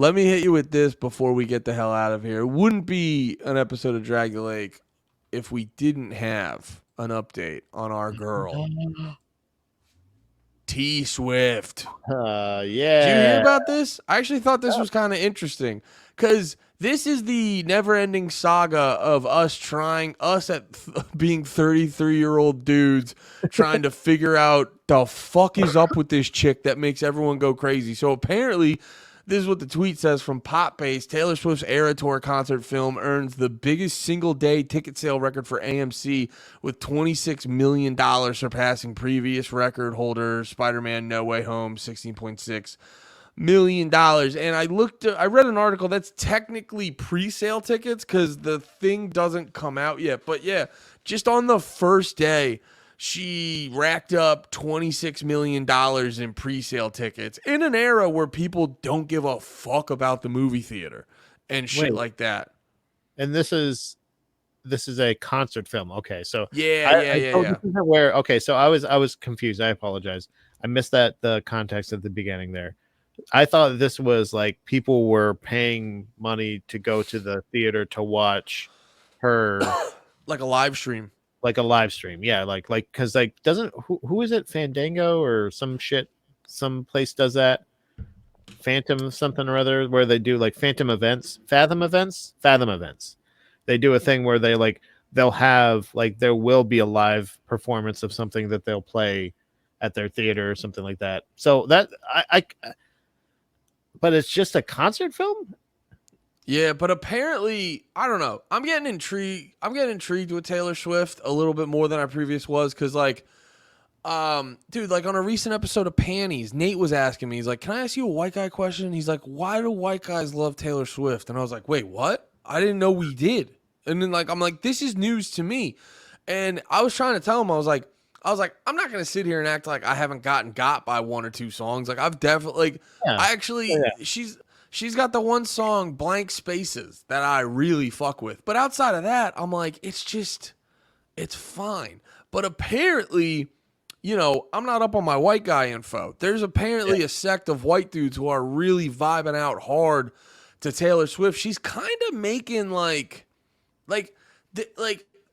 let me hit you with this before we get the hell out of here. It wouldn't be an episode of Drag the Lake if we didn't have an update on our girl, T Swift. Did you hear Yeah. about this? I actually thought this was kind of interesting because this is the never-ending saga of being 33-year-old dudes trying to figure out the fuck is up with this chick that makes everyone go crazy. So apparently, this is what the tweet says from Popbase. Taylor Swift's Era Tour concert film earns the biggest single-day ticket sale record for AMC with $26 million, surpassing previous record holder Spider-Man No Way Home, $16.6 million. And I read an article that's technically pre-sale tickets because the thing doesn't come out yet. But yeah, just on the first day, she racked up $26 million in pre-sale tickets in an era where people don't give a fuck about the movie theater and shit like that. And this is a concert film. Okay, so Yeah. This isn't where. Okay, so I was confused. I apologize. I missed the context at the beginning there. I thought this was like people were paying money to go to the theater to watch her, like a live stream. Like a live stream. Yeah, like because doesn't who is it, Fandango or some shit, some place does that, Phantom something or other, where they do like Fathom events. They do a thing where they'll have there will be a live performance of something that they'll play at their theater or something like that. So that but it's just a concert film. Yeah, but apparently, I don't know. I'm getting intrigued with Taylor Swift a little bit more than I previous was because, dude, like on a recent episode of Panties, Nate was asking me, he's like, "Can I ask you a white guy question?" He's like, "Why do white guys love Taylor Swift?" And I was like, "Wait, what? I didn't know we did." And then I'm like, "This is news to me." And I was trying to tell him, I was like, I'm not gonna sit here and act like I haven't got by one or two songs. Like I've definitely, She's got the one song, Blank Spaces, that I really fuck with. But outside of that, I'm like, it's fine. But apparently, I'm not up on my white guy info. There's apparently a sect of white dudes who are really vibing out hard to Taylor Swift. She's kind of making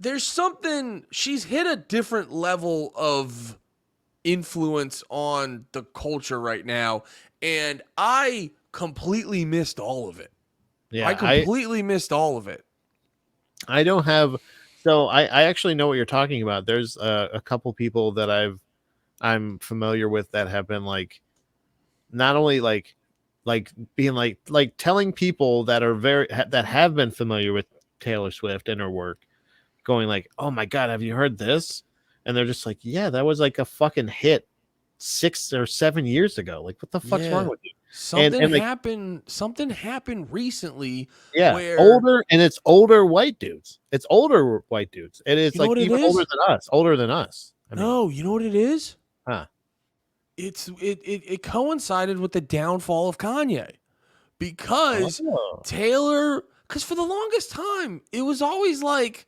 there's something, she's hit a different level of influence on the culture right now. And I completely missed all of it. Yeah, I completely missed all of it. I don't have. So I actually know what you're talking about. There's a couple people that I'm familiar with that have been not only being telling people that are that have been familiar with Taylor Swift and her work, going "Oh my God, have you heard this?" And they're just like, "Yeah, that was like a fucking hit 6 or 7 years ago. Like, what the fuck's wrong with you?" Something happened recently. Yeah, where it's older white dudes. It's older white dudes. And it's even older than us. Older than us. No, you know what it is? Huh. It coincided with the downfall of Kanye. Because Taylor, because for the longest time, it was always like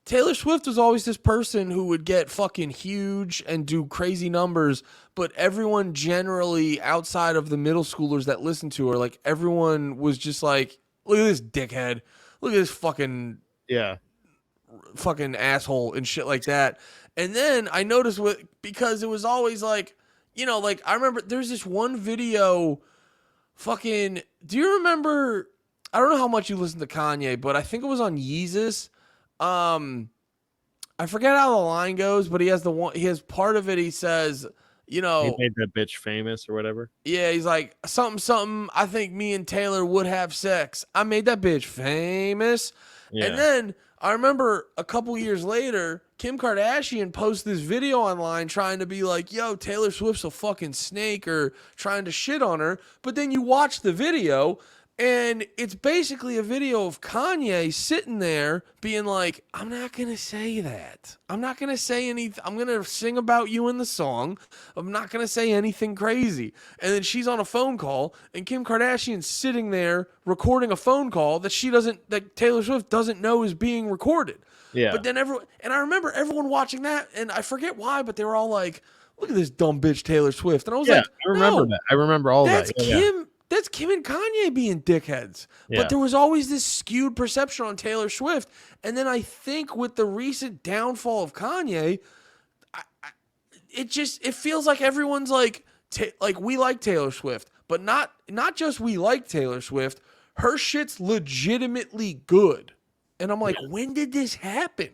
Taylor Swift was always this person who would get fucking huge and do crazy numbers, but everyone generally outside of the middle schoolers that listened to her, everyone was just like, look at this dickhead. Look at this fucking asshole and shit like that. And then I noticed because it was always I remember there's this one video do you remember, I don't know how much you listen to Kanye, but I think it was on Yeezus. I forget how the line goes, but he has part of it. He says, he made that bitch famous or whatever. Yeah, he's like something. I think me and Taylor would have sex. I made that bitch famous. Yeah. And then I remember a couple years later, Kim Kardashian posted this video online trying to be like, "Yo, Taylor Swift's a fucking snake," or trying to shit on her. But then you watch the video, and it's basically a video of Kanye sitting there being like, "I'm not going to say that. I'm not going to say anything. I'm going to sing about you in the song. I'm not going to say anything crazy." And then she's on a phone call, and Kim Kardashian's sitting there recording a phone call that Taylor Swift doesn't know is being recorded. Yeah. But then I remember everyone watching that, and I forget why, but they were all like, "Look at this dumb bitch Taylor Swift." And I was like, I remember that. I remember all that. That's Kim. that's Kim and Kanye being dickheads. But Yeah. there was always this skewed perception on Taylor Swift. And then I think with the recent downfall of Kanye, it feels like everyone's like we like Taylor Swift, but not just we like Taylor Swift. Her shit's legitimately good, and I'm like, when did this happen?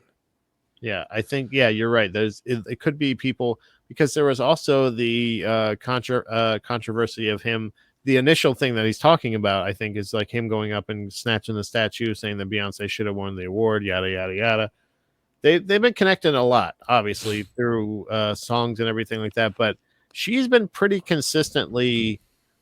Yeah, I think you're right. It could be people because there was also the controversy of him. The initial thing that he's talking about, I think, is like him going up and snatching the statue, saying that Beyonce should have won the award, yada yada yada. They've been connecting a lot, obviously, through songs and everything like that. But she's been pretty consistently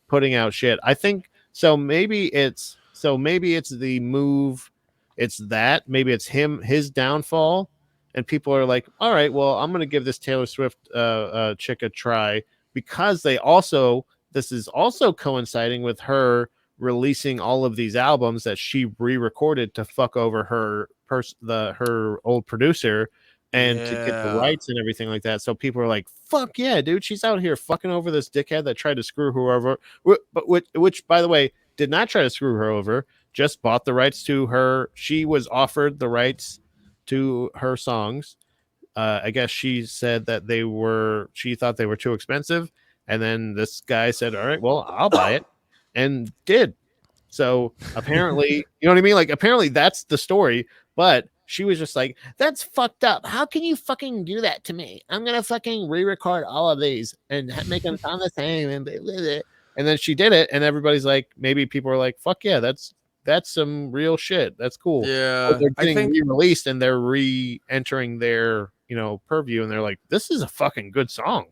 putting out shit. I think so. Maybe it's the move. It's that maybe it's his downfall, and people are like, all right, well, I'm going to give this Taylor Swift chick a try because this is also coinciding with her releasing all of these albums that she re-recorded to fuck over her old producer and to get the rights and everything like that. So people are like, fuck yeah, dude, she's out here fucking over this dickhead that tried to screw her over, but which by the way did not try to screw her over, just bought the rights to her. She was offered the rights to her songs. I guess she said that she thought they were too expensive, and then this guy said, all right, well, I'll buy it, and did. So apparently, you know what I mean? Like, apparently that's the story, but she was just like, that's fucked up. How can you fucking do that to me? I'm going to fucking re-record all of these and make them sound the same. And then she did it. And everybody's like, maybe people are like, fuck yeah, that's some real shit. That's cool. Yeah. But they're getting re-released and they're re-entering their, purview. And they're like, this is a fucking good song.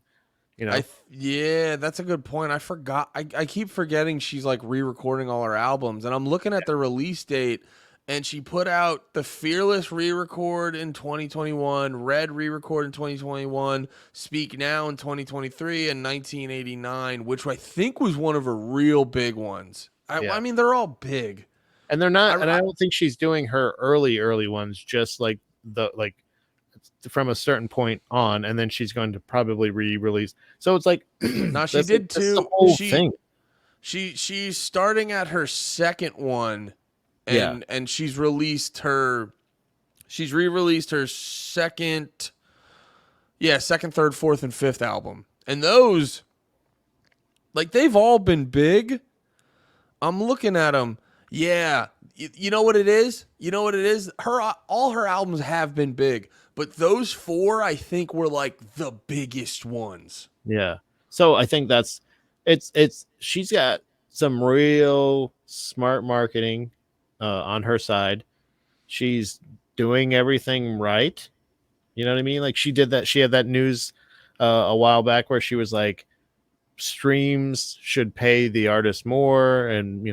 Yeah, that's a good point. I forgot. I keep forgetting she's like re-recording all her albums, and I'm looking at the release date, and she put out the Fearless re-record in 2021, Red re-record in 2021, Speak Now in 2023, and 1989, which I think was one of her real big ones. I mean, they're all big, and they're not. And I don't think she's doing her early ones, just like from a certain point on, and then she's going to probably re-release. So it's like, no, she did too. The whole thing. She's starting at her second one, and she's re-released her second, third, fourth, and fifth album, and those, like, they've all been big. I'm looking at them. Yeah, you know what it is. All her albums have been big. But those four, I think, were like the biggest ones. Yeah. So I think she's got some real smart marketing on her side. She's doing everything right. You know what I mean? Like, she did that. She had that news a while back where she was like, streams should pay the artist more, and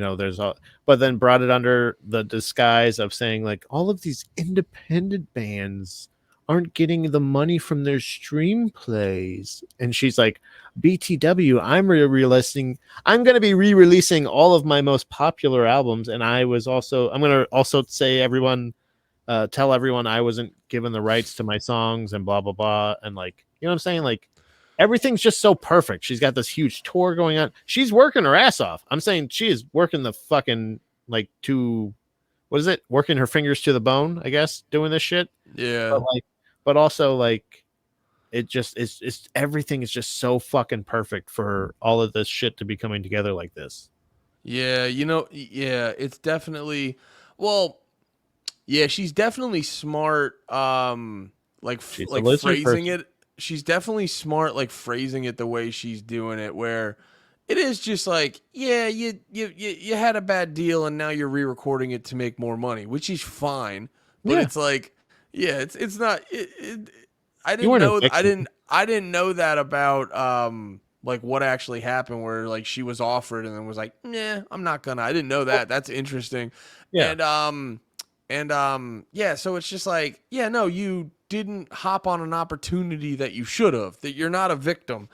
but then brought it under the disguise of saying like all of these independent bands aren't getting the money from their stream plays. And she's like, BTW, I'm going to be re-releasing all of my most popular albums. And I'm going to also say tell everyone I wasn't given the rights to my songs and blah, blah, blah. And like, you know what I'm saying? Like, everything's just so perfect. She's got this huge tour going on. She's working her ass off. I'm saying she is working the fucking working her fingers to the bone, I guess, doing this shit. Yeah. But also like it's everything is just so fucking perfect for all of this shit to be coming together like this. Yeah, it's definitely, she's definitely smart. Phrasing it. She's definitely smart, like phrasing it the way she's doing it, where it is just like, yeah, you had a bad deal and now you're re-recording it to make more money, which is fine. But it's like, it's not. I didn't know that about like what actually happened, where like she was offered and then was like, nah, I'm not gonna. I didn't know that. That's interesting. Yeah. So it's just like, no, you didn't hop on an opportunity that you should have, that you're not a victim.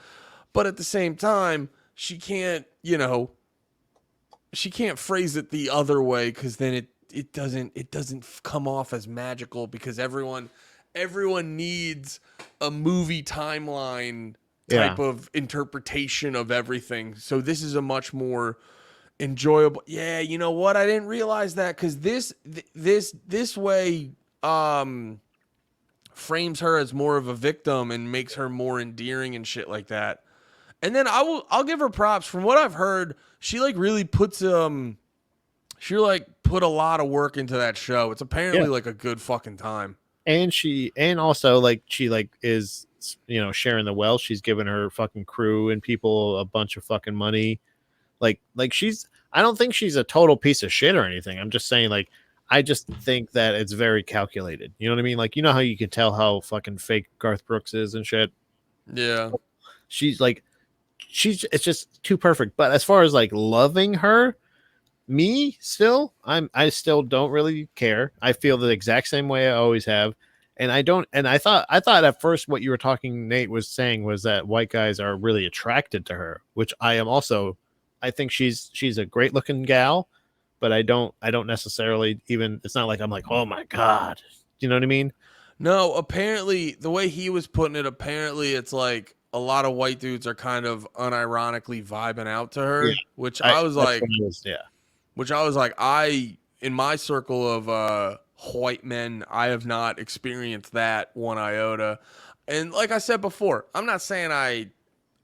But at the same time, she can't phrase it the other way, because then it doesn't come off as magical, because everyone needs a movie timeline type of interpretation of everything. So this is a much more enjoyable. Yeah, you know what? I didn't realize that because this way frames her as more of a victim and makes her more endearing and shit like that. And then I'll give her props. From what I've heard, she like really puts she like put a lot of work into that show. It's apparently Yeah. like a good fucking time. And also like she like is, you know, sharing the wealth. She's giving her fucking crew and people a bunch of fucking money. Like she's, I don't think she's a total piece of shit or anything. I'm just saying, like, I just think that it's very calculated. You know what I mean? Like, you know how you can tell how fucking fake Garth Brooks is and shit. Yeah. She's like, it's just too perfect. But as far as like loving her, I still don't really care. I feel the exact same way I always have. And I don't, and I thought at first what you were talking, Nate was saying was that white guys are really attracted to her, which I am also. I think she's a great looking gal, but I don't necessarily even, it's not like I'm like, oh my God. Do you know what I mean? No, apparently the way he was putting it, apparently it's like a lot of white dudes are kind of unironically vibing out to her, Yeah. which I was like, Yeah. I in my circle of white men, I have not experienced that one iota. And like I said before, I'm not saying I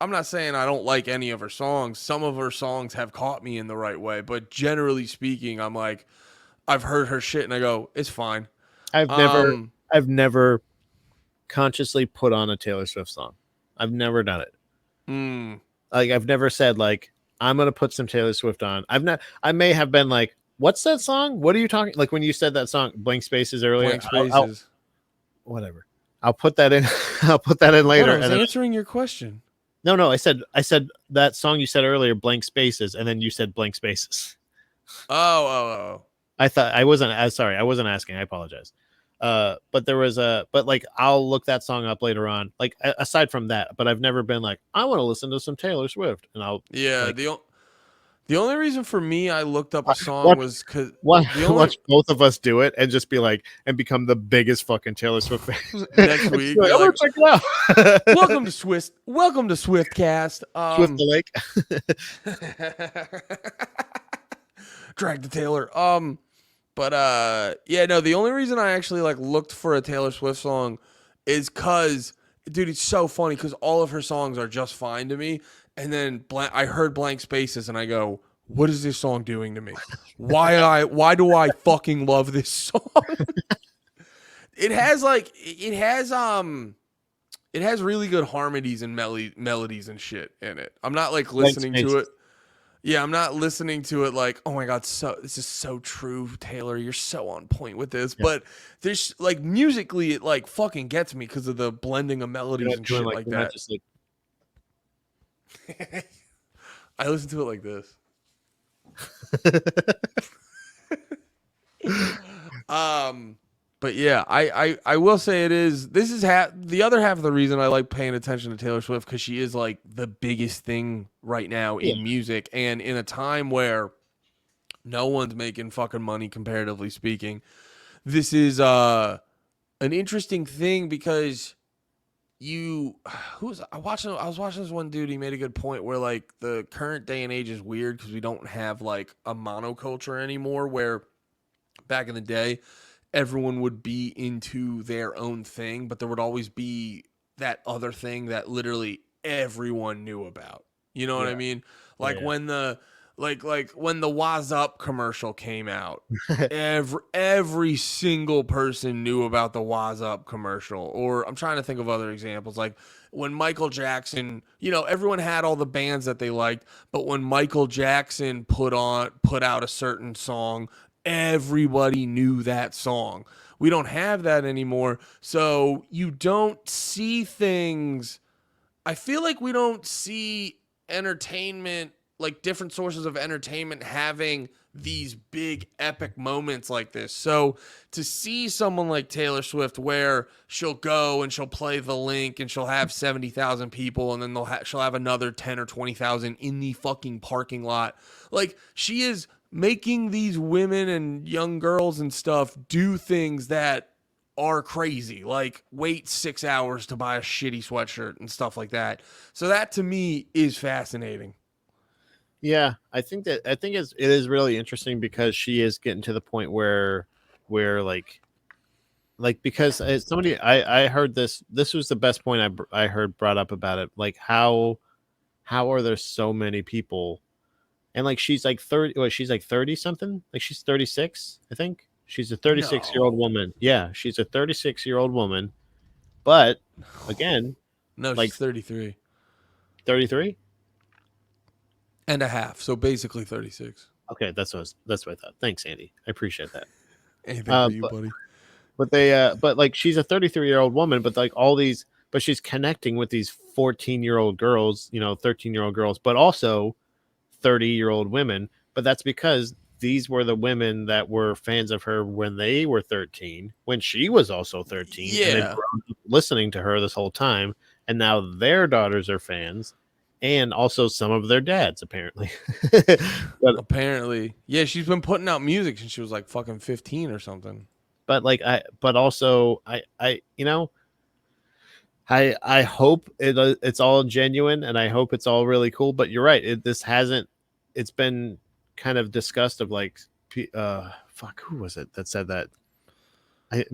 don't like any of her songs. Some of her songs have caught me in the right way, but generally speaking, I'm like, I've heard her shit and I go, it's fine. I've never, Um, I've never consciously put on a Taylor Swift song. I've never done it. mm, Like I've never said like I'm gonna put some Taylor Swift on. I may have been like, what's that song? What are you talking? Like when you said that song Blank Spaces earlier, Blank I'll Spaces. whatever. I'll put that in. I'll put that in What? later. I was And then, answering your question. no, I said that song you said earlier, Blank Spaces, and then you said Blank Spaces. Oh. I thought I wasn't as sorry. I wasn't asking. I apologize. But there was but like I'll look that song up later on. Like aside from that, but I've never been like I want to listen to some Taylor Swift, and I'll Yeah. like The only reason for me I looked up a song was because the only watch both of us do it and just be like and become the biggest fucking Taylor Swift fan. next week Like, be I'm gonna like, check it out. welcome to Swiftcast. Swift the Lake. Drag the Taylor. But yeah, no, the only reason I actually like looked for a Taylor Swift song is cause dude, it's so funny because all of her songs are just fine to me. And then I heard Blank Spaces and I go, what is this song doing to me? Why do I fucking love this song? It has really good harmonies and melodies and shit in it. I'm not like listening to it. Yeah, I'm not listening to it like, oh my God, this is so true, Taylor. You're so on point with this. Yeah. But there's like musically, it like fucking gets me because of the blending of melodies and shit like that. Just like... I listen to it like this. But yeah, I will say this is the other half of the reason I like paying attention to Taylor Swift because she is like the biggest thing right now in music and in a time where no one's making fucking money comparatively speaking. This is an interesting thing because I was watching this one dude, he made a good point where like the current day and age is weird because we don't have like a monoculture anymore where back in the day everyone would be into their own thing, but there would always be that other thing that literally everyone knew about. You know what I mean? Like when the when the Waz Up commercial came out, every single person knew about the Waz Up commercial. Or I'm trying to think of other examples, like when Michael Jackson, you know, everyone had all the bands that they liked, but when Michael Jackson put out a certain song, everybody knew that song. We don't have that anymore. So you don't see things. I feel like we don't see entertainment, like different sources of entertainment having these big epic moments like this. So to see someone like Taylor Swift where she'll go and she'll play The Link and she'll have 70,000 people and then she'll have another 10 or 20,000 in the fucking parking lot. Like she is making these women and young girls and stuff do things that are crazy, like wait 6 hours to buy a shitty sweatshirt and stuff like that. So that to me is fascinating. Yeah, I think it is really interesting because she is getting to the point where like because somebody I heard this was the best point I heard brought up about it, like how are there so many people, and like she's like 30, well, she's like 30 something, like she's 36, I think she's a 36-year-old No. woman. Yeah, she's a 36-year-old woman, but again, No, like she's 33 33. and a half. So basically 36. Okay, that's what I thought. Thanks, Andy, I appreciate that. Anything for you, But buddy. but like she's a 33-year-old woman, but like all these, but she's connecting with these 14-year-old girls, 13-year-old girls, but also 30-year-old women. But that's because these were the women that were fans of her when they were 13, when she was also 13, and they've Yeah. grown up listening to her this whole time, and now their daughters are fans, and also some of their dads apparently. but Apparently. Yeah, she's been putting out music since she was like fucking 15 or something. like but also I I hope it's all genuine, and I hope it's all really cool. But you're right. This hasn't. It's been kind of discussed of like, fuck, who was it that said that?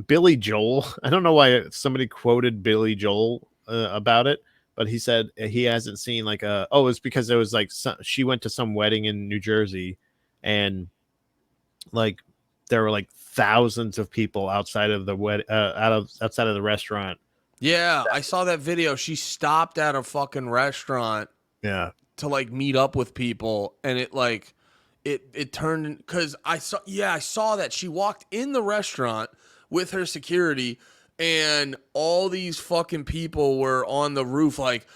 Billy Joel. I don't know why somebody quoted Billy Joel about it, but he said he hasn't seen like a. Oh, it's because it was like she went to some wedding in New Jersey, and like there were like thousands of people outside of the outside of the restaurant. Yeah, I saw that video. She stopped at a fucking restaurant Yeah. to like meet up with people, and it like it turned because I saw that she walked in the restaurant with her security, and all these fucking people were on the roof like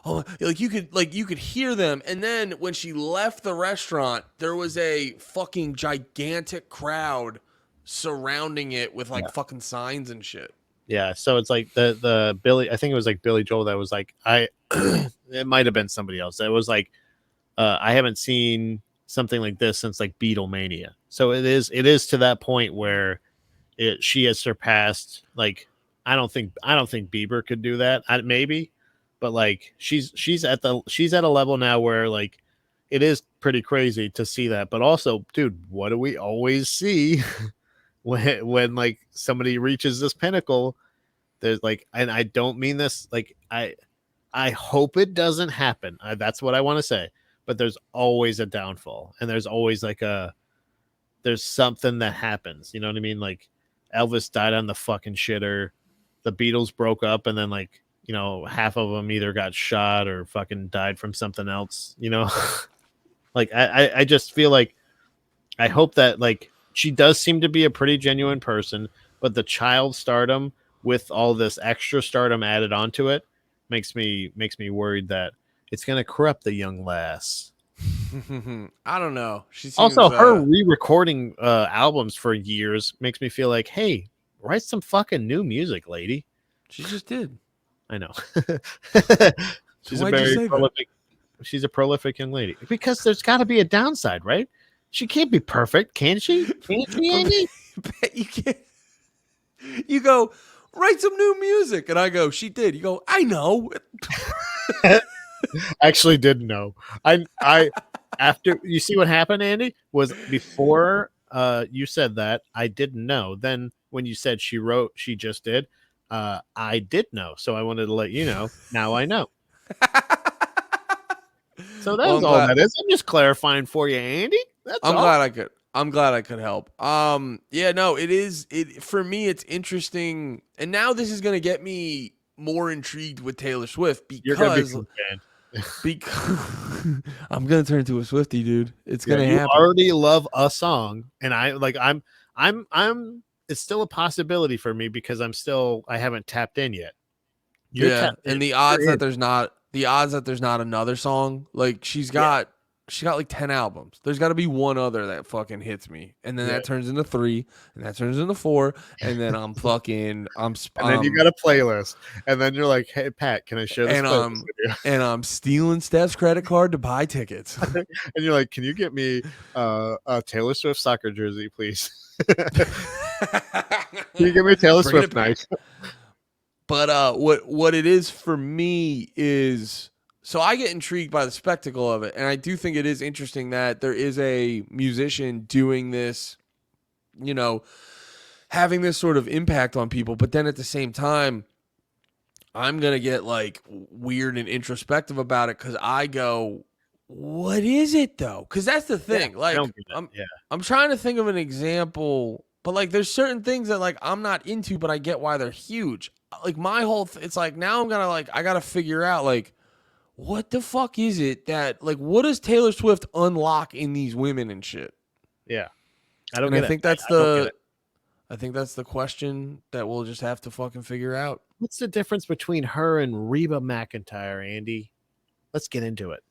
like you could hear them. And then when she left the restaurant, there was a fucking gigantic crowd surrounding it with like fucking signs and shit. Yeah, so it's like the Billy, I think it was like Billy Joel that was like it might have been somebody else that was like I haven't seen something like this since like Beatlemania. So it is to that point where she has surpassed, like I don't think Bieber could do that. Maybe, but like she's at a level now where like it is pretty crazy to see that. But also, dude, what do we always see when like somebody reaches this pinnacle? There's like, and I don't mean this like I hope it doesn't happen. That's what I want to say. But there's always a downfall, and there's always like there's something that happens. You know what I mean? Like Elvis died on the fucking shitter. The Beatles broke up, and then like half of them either got shot or fucking died from something else. Like I just feel like I hope that like she does seem to be a pretty genuine person, but the child stardom with all this extra stardom added onto it makes me worried that it's gonna corrupt the young lass. I don't know. She seems Also, her re-recording albums for years makes me feel like, hey, write some fucking new music, lady. she just did. I know. She's So a why'd you say very that? prolific. She's a prolific young lady. Because there's got to be a downside, right? She can't be perfect, can she? Can she, Andy? You can't. You go write some new music, and I go, she did. You go, I know. I actually didn't know. I after you see what happened, Andy, was before you said that I didn't know. Then when you said she wrote, she just did. I did know, so I wanted to let you know. Now I know. So that's Well, all that is. I'm just clarifying for you, Andy. That's I'm all. glad I could. I'm glad I could help. Yeah, no, it is. It for me, it's interesting, and now this is gonna get me more intrigued with Taylor Swift You're gonna because become a fan. I'm gonna turn into a Swiftie, dude. It's Yeah, gonna you happen. already love a song, and I'm. It's still a possibility for me because I haven't tapped in yet. You're Yeah, tapped and in. the odds You're that there's not another song, like she got like 10 albums. There's got to be one other that fucking hits me, and then Yeah. that turns into 3, and that turns into 4, and then I'm And then you got a playlist, and then you're like, "Hey, Pat, can I share this and playlist with you?" and I'm stealing Steph's credit card to buy tickets. And you're like, "Can you get me a Taylor Swift soccer jersey, please?" Can you give me a Taylor Bringing it Swift back. night? But what it is for me is So I get intrigued by the spectacle of it, and I do think it is interesting that there is a musician doing this, you know, having this sort of impact on people. But then at the same time, I'm gonna get like weird and introspective about it because I go, what is it though? Because that's the thing. I Like don't get it. I'm trying to think of an example, but like there's certain things that like I'm not into, but I get why they're huge. Like my whole, it's like now I'm gonna like I gotta figure out like what the fuck is it that like what does Taylor Swift unlock in these women and shit? Yeah. I don't And get I it. think that's I don't get it. I think that's the question that we'll just have to fucking figure out. What's the difference between her and Reba McEntire, Andy? Let's get into it.